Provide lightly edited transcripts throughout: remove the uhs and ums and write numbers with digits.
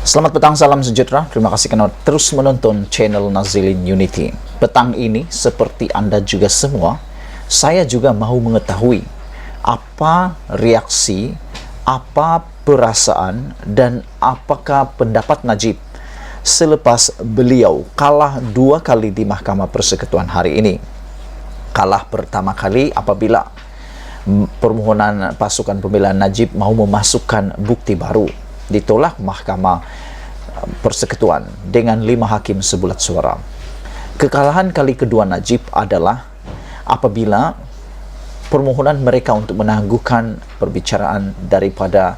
Selamat petang, salam sejahtera. Terima kasih karena terus menonton channel Nazilin Unity. Petang ini, seperti Anda juga semua, saya juga mau mengetahui apa reaksi, apa perasaan, dan apakah pendapat Najib selepas beliau kalah 2 kali di Mahkamah Persekutuan hari ini. Kalah pertama kali apabila permohonan pasukan pembela Najib mau memasukkan bukti baru, ditolak Mahkamah Persekutuan dengan 5 hakim sebulat suara. Kekalahan kali kedua Najib adalah apabila permohonan mereka untuk menangguhkan perbicaraan daripada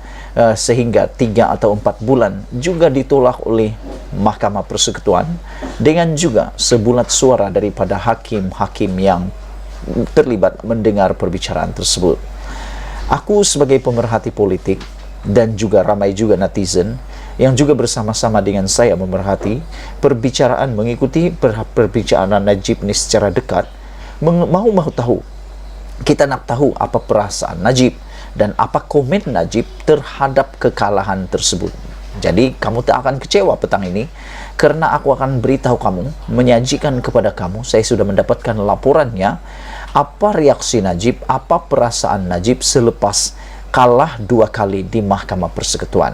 sehingga 3 atau 4 bulan juga ditolak oleh Mahkamah Persekutuan dengan juga sebulat suara daripada hakim-hakim yang terlibat mendengar perbicaraan tersebut. Aku sebagai pemerhati politik dan juga ramai juga netizen yang juga bersama-sama dengan saya memerhati perbicaraan, mengikuti perbicaraan Najib ini secara dekat, mau tahu, kita nak tahu apa perasaan Najib dan apa komen Najib terhadap kekalahan tersebut. Jadi kamu tak akan kecewa petang ini, karena aku akan beritahu kamu, menyajikan kepada kamu, saya sudah mendapatkan laporannya, apa reaksi Najib, apa perasaan Najib selepas kalah 2 kali di Mahkamah Persekutuan.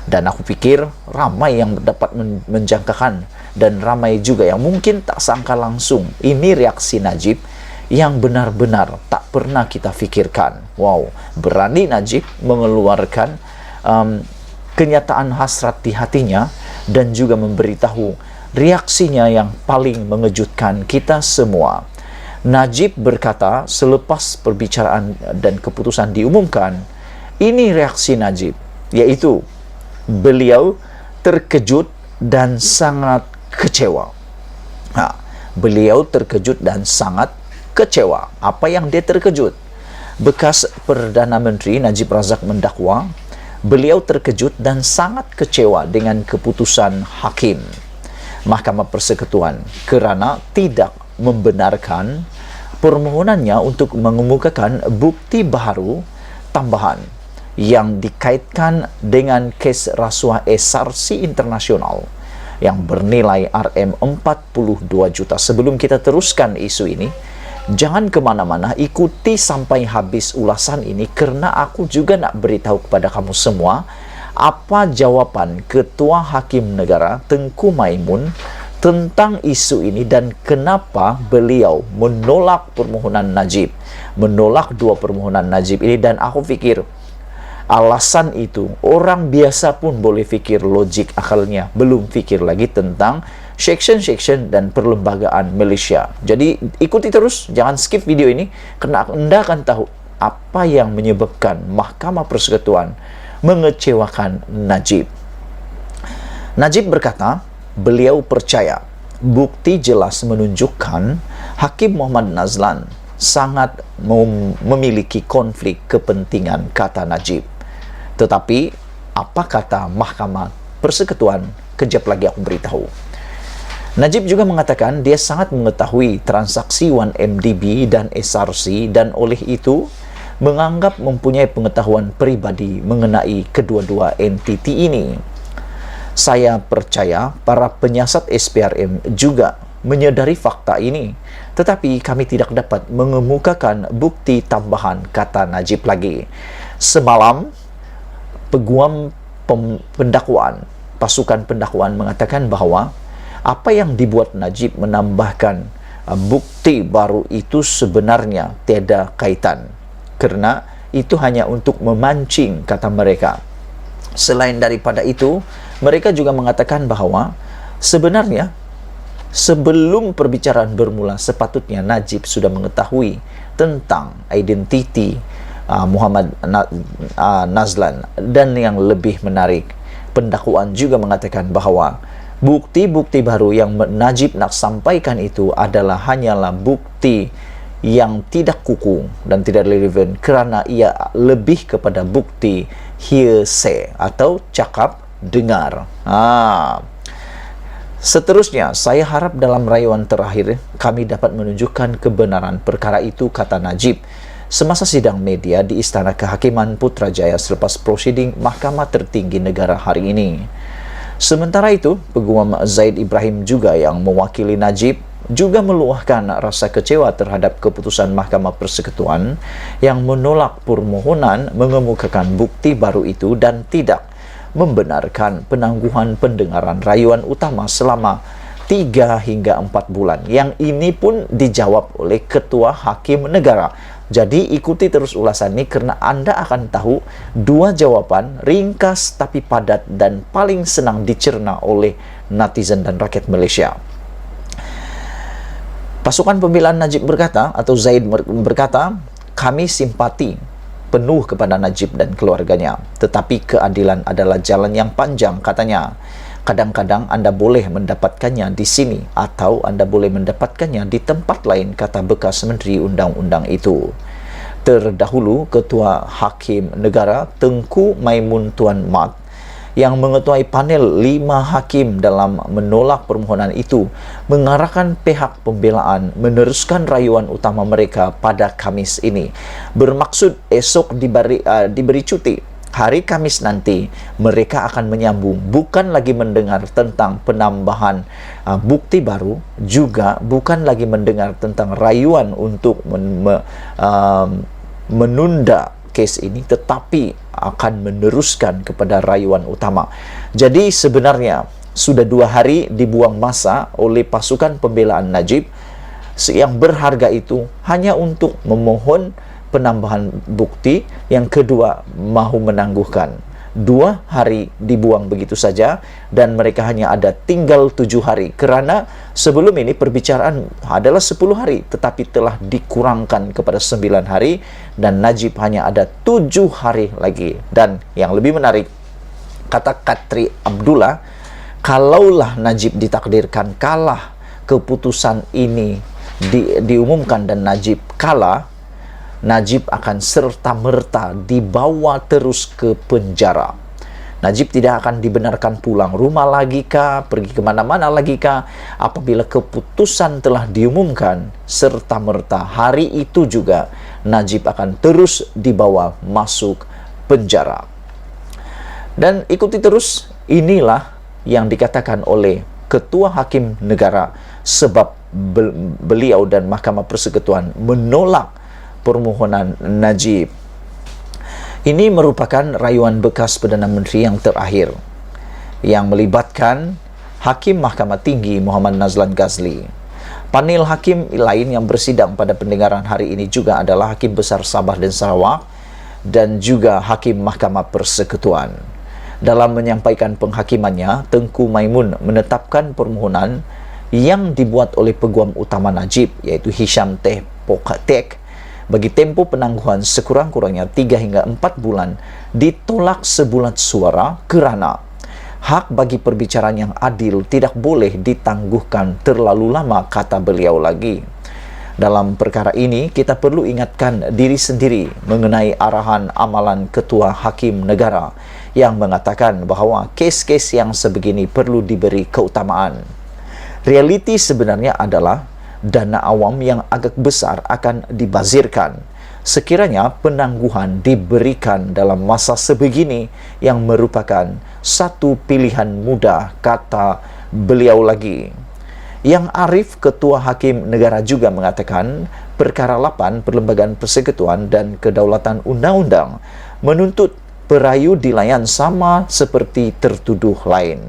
Dan aku pikir ramai yang dapat menjangkakan dan ramai juga yang mungkin tak sangka langsung ini reaksi Najib yang benar-benar tak pernah kita fikirkan. Wow, berani Najib mengeluarkan kenyataan hasrat di hatinya dan juga memberitahu reaksinya yang paling mengejutkan kita semua. Najib berkata selepas perbicaraan dan keputusan diumumkan, ini reaksi Najib, yaitu beliau terkejut dan sangat kecewa. Beliau terkejut dan sangat kecewa. Apa yang dia terkejut? Bekas Perdana Menteri Najib Razak mendakwa, beliau terkejut dan sangat kecewa dengan keputusan hakim Mahkamah Persekutuan kerana tidak membenarkan permohonannya untuk mengemukakan bukti baru tambahan yang dikaitkan dengan kes rasuah SRC internasional yang bernilai Rm42 juta. Sebelum kita teruskan isu ini, jangan kemana-mana, ikuti sampai habis ulasan ini, karena aku juga nak beritahu kepada kamu semua apa jawaban Ketua Hakim Negara Tengku Maimun tentang isu ini dan kenapa beliau menolak permohonan Najib, menolak 2 permohonan Najib ini. Dan aku fikir alasan itu orang biasa pun boleh fikir logik akalnya, belum fikir lagi tentang section-section dan perlembagaan Malaysia. Jadi ikuti terus, jangan skip video ini, karena Anda akan tahu apa yang menyebabkan Mahkamah Persekutuan mengecewakan Najib. Najib berkata, beliau percaya bukti jelas menunjukkan Hakim Muhammad Nazlan sangat memiliki konflik kepentingan, kata Najib. Tetapi apa kata Mahkamah Persekutuan? Kejap lagi aku beritahu. Najib juga mengatakan dia sangat mengetahui transaksi 1MDB dan SRC dan oleh itu menganggap mempunyai pengetahuan peribadi mengenai kedua-dua entiti ini. Saya percaya para penyiasat SPRM juga menyadari fakta ini, tetapi kami tidak dapat mengemukakan bukti tambahan, kata Najib lagi. Semalam, peguam pendakwaan, pasukan pendakwaan mengatakan bahawa apa yang dibuat Najib menambahkan bukti baru itu sebenarnya tiada kaitan, kerana itu hanya untuk memancing, kata mereka. Selain daripada itu, mereka juga mengatakan bahawa sebenarnya sebelum perbicaraan bermula sepatutnya Najib sudah mengetahui tentang identiti Muhammad Nazlan. Dan yang lebih menarik, pendakwaan juga mengatakan bahawa bukti-bukti baru yang Najib nak sampaikan itu adalah hanyalah bukti yang tidak kukuh dan tidak relevan, kerana ia lebih kepada bukti hearsay atau cakap dengar. Seterusnya, saya harap dalam rayuan terakhir kami dapat menunjukkan kebenaran perkara itu, kata Najib semasa sidang media di Istana Kehakiman Putrajaya selepas prosiding Mahkamah Tertinggi Negara hari ini. Sementara itu, Peguam Zaid Ibrahim juga yang mewakili Najib juga meluahkan rasa kecewa terhadap keputusan Mahkamah Persekutuan yang menolak permohonan mengemukakan bukti baru itu dan tidak membenarkan penangguhan pendengaran rayuan utama selama 3 hingga 4 bulan. Yang ini pun dijawab oleh Ketua Hakim Negara. Jadi ikuti terus ulasan ini karena Anda akan tahu 2 jawaban ringkas tapi padat dan paling senang dicerna oleh netizen dan rakyat Malaysia. Pasukan pembelaan Najib berkata, atau Zaid berkata, kami simpati penuh kepada Najib dan keluarganya. Tetapi keadilan adalah jalan yang panjang, katanya. Kadang-kadang Anda boleh mendapatkannya di sini atau Anda boleh mendapatkannya di tempat lain, kata bekas Menteri Undang-Undang itu. Terdahulu, Ketua Hakim Negara Tengku Maimun Tuan Mat yang mengetuai panel 5 hakim dalam menolak permohonan itu mengarahkan pihak pembelaan meneruskan rayuan utama mereka pada Khamis ini. Bermaksud esok diberi cuti. Hari Kamis nanti mereka akan menyambung, bukan lagi mendengar tentang penambahan bukti baru, juga bukan lagi mendengar tentang rayuan untuk menunda kes ini, tetapi akan meneruskan kepada rayuan utama. Jadi sebenarnya sudah 2 hari dibuang masa oleh pasukan pembelaan Najib yang berharga itu hanya untuk memohon penambahan bukti, yang kedua mahu menangguhkan. 2 hari dibuang begitu saja dan mereka hanya ada tinggal 7 hari kerana sebelum ini perbicaraan adalah 10 hari tetapi telah dikurangkan kepada 9 hari dan Najib hanya ada 7 hari lagi. Dan yang lebih menarik, kata Katri Abdullah, kalaulah Najib ditakdirkan kalah, keputusan ini diumumkan dan Najib kalah, Najib akan serta-merta dibawa terus ke penjara. Najib tidak akan dibenarkan pulang rumah lagi kah, pergi kemana-mana lagi kah. Apabila keputusan telah diumumkan, serta-merta hari itu juga Najib akan terus dibawa masuk penjara. Dan ikuti terus, inilah yang dikatakan oleh Ketua Hakim Negara sebab beliau dan Mahkamah Persekutuan menolak permohonan Najib. Ini merupakan rayuan bekas Perdana Menteri yang terakhir yang melibatkan Hakim Mahkamah Tinggi Muhammad Nazlan Ghazli. Panel hakim lain yang bersidang pada pendengaran hari ini juga adalah Hakim Besar Sabah dan Sarawak dan juga Hakim Mahkamah Persekutuan. Dalam menyampaikan penghakimannya, Tengku Maimun menetapkan permohonan yang dibuat oleh Peguam Utama Najib, iaitu Hisham Teh Pokatek, bagi tempoh penangguhan sekurang-kurangnya 3 hingga 4 bulan ditolak sebulat suara kerana hak bagi perbicaraan yang adil tidak boleh ditangguhkan terlalu lama, kata beliau lagi. Dalam perkara ini, kita perlu ingatkan diri sendiri mengenai arahan amalan Ketua Hakim Negara yang mengatakan bahawa kes-kes yang sebegini perlu diberi keutamaan. Realiti sebenarnya adalah dana awam yang agak besar akan dibazirkan. Sekiranya penangguhan diberikan dalam masa sebegini yang merupakan satu pilihan mudah, kata beliau lagi. Yang Arif, Ketua Hakim Negara juga mengatakan perkara 8 Perlembagaan Persekutuan dan Kedaulatan Undang-Undang menuntut perayu dilayan sama seperti tertuduh lain.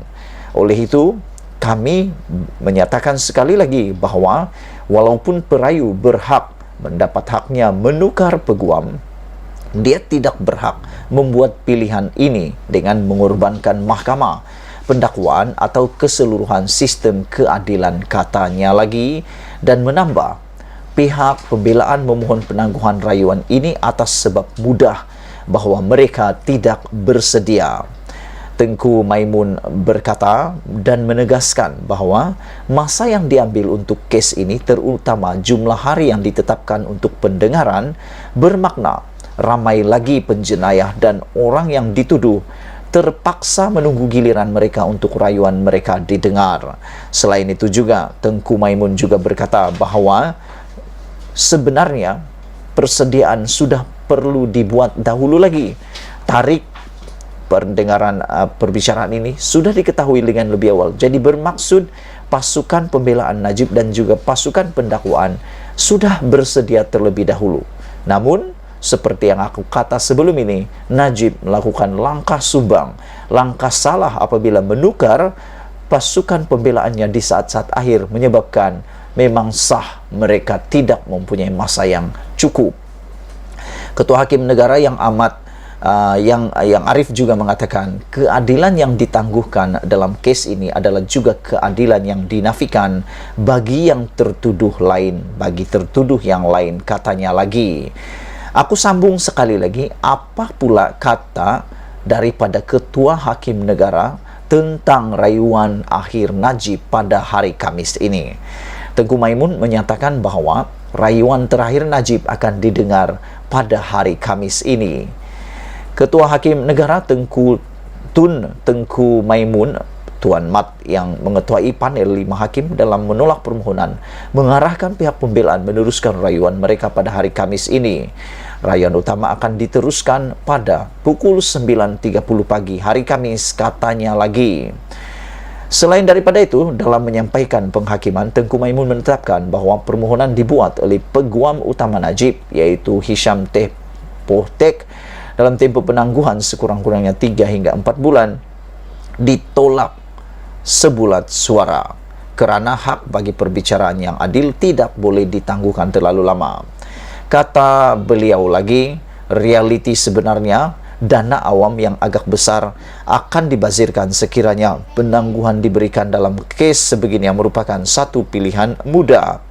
Oleh itu, kami menyatakan sekali lagi bahawa walaupun perayu berhak mendapat haknya menukar peguam, dia tidak berhak membuat pilihan ini dengan mengorbankan mahkamah, pendakwaan atau keseluruhan sistem keadilan, katanya lagi, dan menambah pihak pembelaan memohon penangguhan rayuan ini atas sebab mudah bahawa mereka tidak bersedia. Tengku Maimun berkata dan menegaskan bahawa masa yang diambil untuk kes ini, terutama jumlah hari yang ditetapkan untuk pendengaran, bermakna ramai lagi penjenayah dan orang yang dituduh terpaksa menunggu giliran mereka untuk rayuan mereka didengar. Selain itu juga, Tengku Maimun juga berkata bahawa sebenarnya persediaan sudah perlu dibuat dahulu lagi. Tarikh pendengaran perbicaraan ini sudah diketahui dengan lebih awal. Jadi bermaksud pasukan pembelaan Najib dan juga pasukan pendakwaan sudah bersedia terlebih dahulu. Namun, seperti yang aku kata sebelum ini, Najib melakukan langkah sumbang, langkah salah apabila menukar pasukan pembelaannya di saat-saat akhir, menyebabkan memang sah mereka tidak mempunyai masa yang cukup. Ketua Hakim Negara yang amat yang arif juga mengatakan keadilan yang ditangguhkan dalam kes ini adalah juga keadilan yang dinafikan bagi yang tertuduh lain, bagi tertuduh yang lain, katanya lagi. Aku sambung sekali lagi, apa pula kata daripada Ketua Hakim Negara tentang rayuan akhir Najib pada hari Kamis ini? Tengku Maimun menyatakan bahwa rayuan terakhir Najib akan didengar pada hari Kamis ini. Ketua Hakim Negara Tengku Maimun, Tuan Mat, yang mengetuai panel 5 hakim dalam menolak permohonan, mengarahkan pihak pembelaan meneruskan rayuan mereka pada hari Kamis ini. Rayuan utama akan diteruskan pada pukul 9.30 pagi hari Kamis, katanya lagi. Selain daripada itu, dalam menyampaikan penghakiman, Tengku Maimun menetapkan bahawa permohonan dibuat oleh peguam utama Najib, iaitu Hisham Teh Pohtek, dalam tempoh penangguhan sekurang-kurangnya 3 hingga 4 bulan, ditolak sebulat suara kerana hak bagi perbicaraan yang adil tidak boleh ditangguhkan terlalu lama. Kata beliau lagi, realiti sebenarnya dana awam yang agak besar akan dibazirkan sekiranya penangguhan diberikan dalam kes sebegini yang merupakan satu pilihan mudah.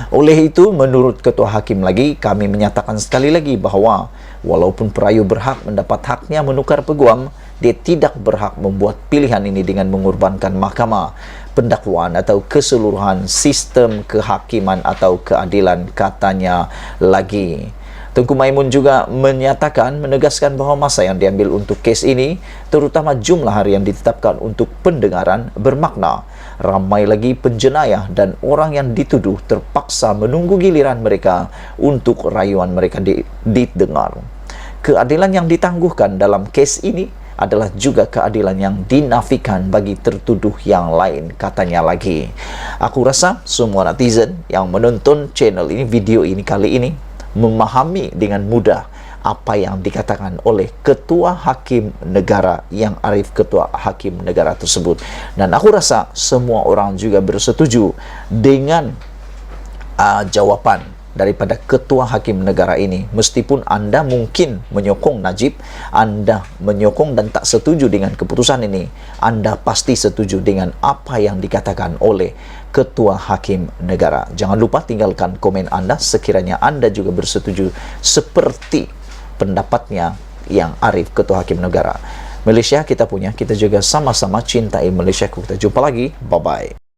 Oleh itu, menurut Ketua Hakim lagi, kami menyatakan sekali lagi bahawa walaupun perayu berhak mendapat haknya menukar peguam, dia tidak berhak membuat pilihan ini dengan mengorbankan mahkamah, pendakwaan atau keseluruhan sistem kehakiman atau keadilan, katanya lagi. Tengku Maimun juga menegaskan bahawa masa yang diambil untuk kes ini, terutama jumlah hari yang ditetapkan untuk pendengaran, bermakna ramai lagi penjenayah dan orang yang dituduh terpaksa menunggu giliran mereka untuk rayuan mereka didengar. Keadilan yang ditangguhkan dalam kes ini adalah juga keadilan yang dinafikan bagi tertuduh yang lain, katanya lagi. Aku rasa semua netizen yang menonton channel ini, video ini kali ini, memahami dengan mudah apa yang dikatakan oleh Ketua Hakim Negara yang arif, Ketua Hakim Negara tersebut. Dan aku rasa semua orang juga bersetuju dengan jawapan daripada Ketua Hakim Negara ini. Meskipun anda mungkin menyokong Najib, anda menyokong dan tak setuju dengan keputusan ini, anda pasti setuju dengan apa yang dikatakan oleh Ketua Hakim Negara. Jangan lupa tinggalkan komen anda sekiranya anda juga bersetuju seperti pendapatnya yang arif, Ketua Hakim Negara. Malaysia kita punya, kita juga sama-sama cintai Malaysia. Kita jumpa lagi, bye-bye.